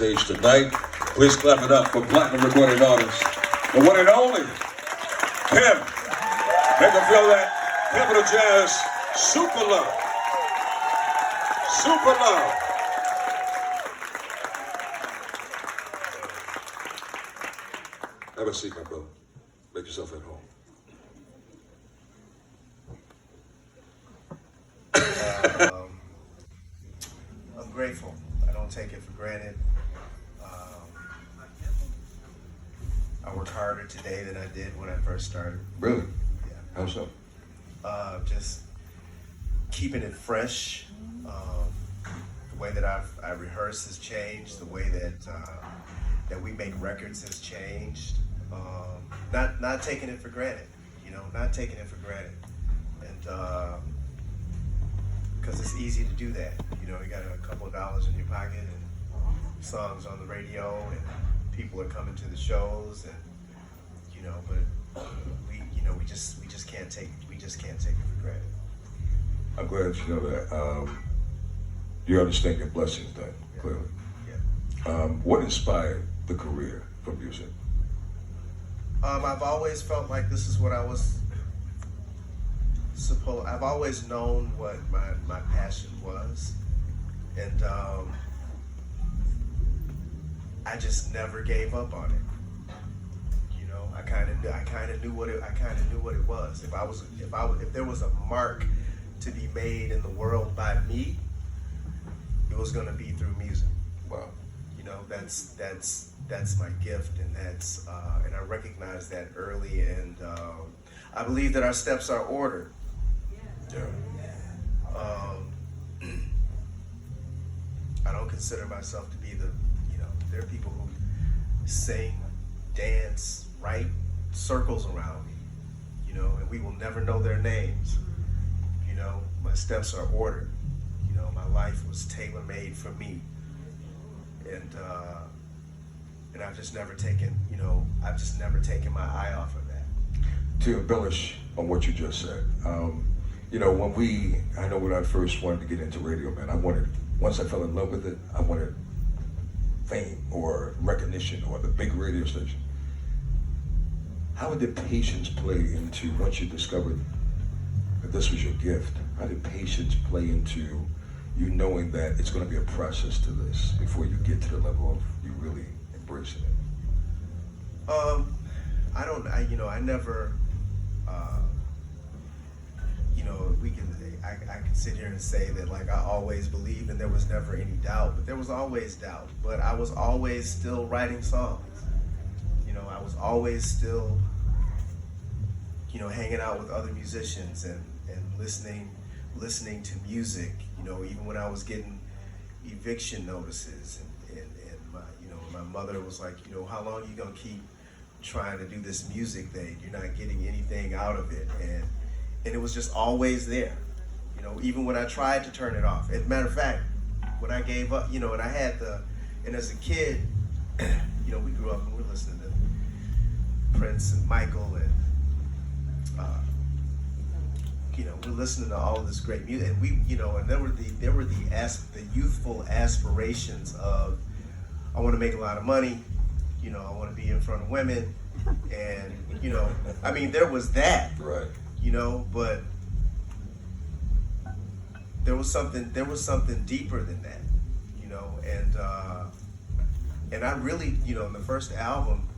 Stage tonight. Please clap it up for Platinum Recording Artist, the one and only Kim. Make her feel that Capital Jazz super love. Super love. Have a seat, my brother. Make yourself at home. I'm grateful. I don't take it for granted. I work harder today than I did when I first started. Really? Yeah. How so? Just keeping it fresh. The way that I rehearse has changed. The way that we make records has changed. Not taking it for granted. Not taking it for granted. And because it's easy to do that. You got a couple of dollars in your pocket and songs on the radio and people are coming to the shows and but we just can't take it for granted. I'm glad you know that. You understand your blessings then, clearly. Yeah. What inspired the career for music? I've always felt like this is what I was I've always known what my passion was, and I just never gave up on it. I kind of knew what it was. If there was a mark to be made in the world by me, it was going to be through music. Wow. That's my gift, and and I recognize that early, and I believe that our steps are ordered. Yeah. I don't consider myself to be there are people who sing, dance, write circles around me, and we will never know their names. My steps are ordered. My life was tailor-made for me. And I've just never taken my eye off of that. To embellish on what you just said, when I first wanted to get into radio, man, once I fell in love with it, I wanted fame or recognition or the big radio station. How did patience play into, once you discovered that this was your gift, how did patience play into you knowing that it's going to be a process to this before you get to the level of you really embracing it? I can sit here and say that I always believed and there was never any doubt, but there was always doubt. But I was always still writing songs. I was always still, hanging out with other musicians and listening to music, even when I was getting eviction notices and my mother was like, how long are you gonna keep trying to do this music thing? You're not getting anything out of it. And it was just always there, even when I tried to turn it off. As a matter of fact, when I gave up, and I had and as a kid, we grew up and we were listening to Prince and Michael and we're listening to all of this great music, and and there were the youthful aspirations of, I want to make a lot of money, I want to be in front of women, and there was that, Right. But there was something deeper than that, and I really, in the first album,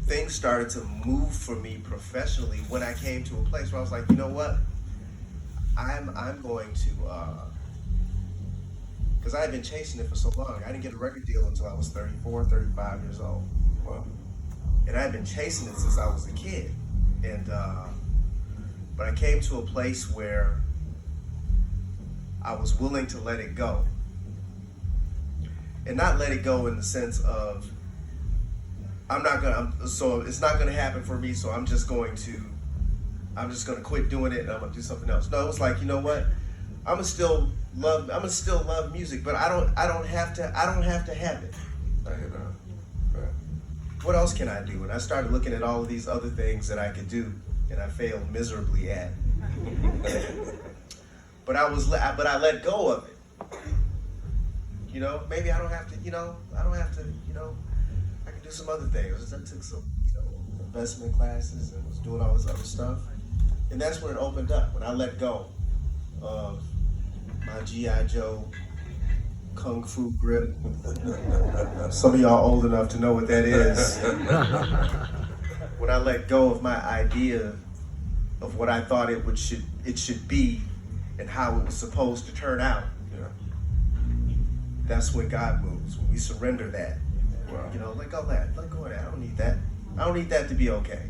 things started to move for me professionally when I came to a place where I was like, you know what, I'm going to, because I had been chasing it for so long. I didn't get a record deal until I was 34, 35 years old. Wow. And I had been chasing it since I was a kid. And, but I came to a place where I was willing to let it go. And not let it go in the sense of, so it's not gonna happen for me, so I'm just gonna quit doing it and I'm gonna do something else. No, it was like, you know what? I'm gonna still love music, but I don't have to have it. I hear that. Right. What else can I do? And I started looking at all of these other things that I could do, and I failed miserably at. But I let go of it. You know, maybe I don't have to, I can do some other things. I took some, investment classes and was doing all this other stuff. And that's when it opened up, when I let go of my G.I. Joe Kung Fu grip. Some of y'all old enough to know what that is. When I let go of my idea of what I thought it should be and how it was supposed to turn out. Yeah. That's when God moves, when we surrender that. Wow. Let go of that. Let go of that. I don't need that. I don't need that to be okay.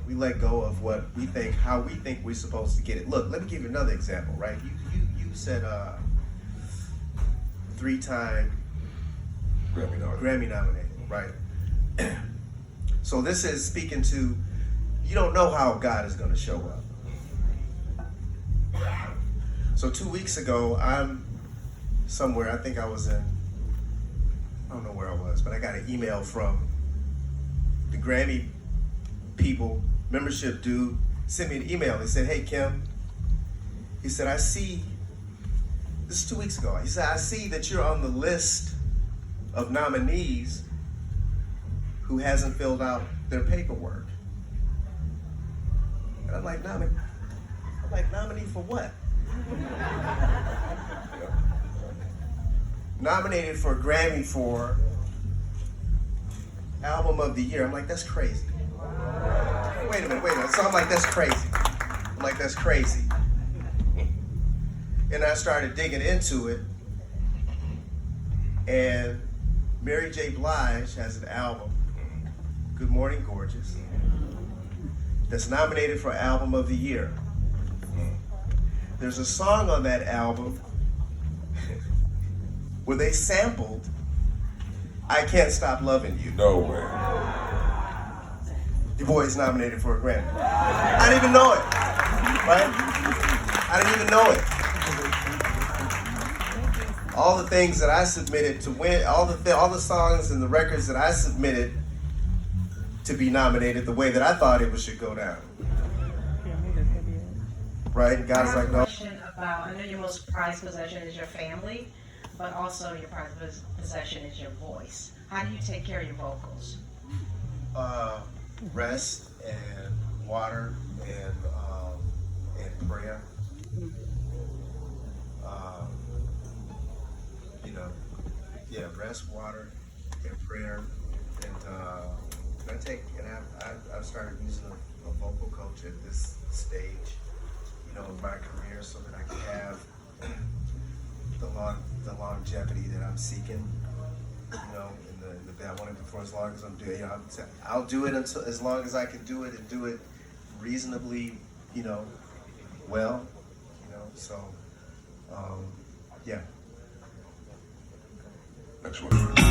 We let go of what we think, how we think we're supposed to get it. Look, let me give you another example, right? You said 3-time Grammy nominated, right? So this is speaking to, you don't know how God is going to show up. So 2 weeks ago, I'm somewhere, I think I was in, I don't know where I was, but I got an email from the Grammy people, membership dude, sent me an email. He said, hey, Kim, he said, I see, this is 2 weeks ago, he said, I see that you're on the list of nominees who hasn't filled out their paperwork. And I'm like, nominee for what? Nominated for a Grammy for Album of the Year. I'm like, that's crazy. Wait a minute. So I'm like, that's crazy. And I started digging into it. And Mary J. Blige has an album, Good Morning Gorgeous, that's nominated for Album of the Year. There's a song on that album where they sampled I Can't Stop Loving You. No way. Du Bois is nominated for a Grammy. I didn't even know it, right? I didn't even know it. All the things that I submitted to win, all the songs and the records that I submitted to be nominated the way that I thought it should go down. Right? And God's like, no. Question about, I know your most prized possession is your family, but also your prized possession is your voice. How do you take care of your vocals? Rest and water and prayer. Rest, water, and prayer. And I've started using a vocal coach at this stage, of my career, so that I can have the longevity that I'm seeking. I want it for as long as I'm doing. I'll do it until as long as I can do it and do it reasonably, well. So, yeah. Next one.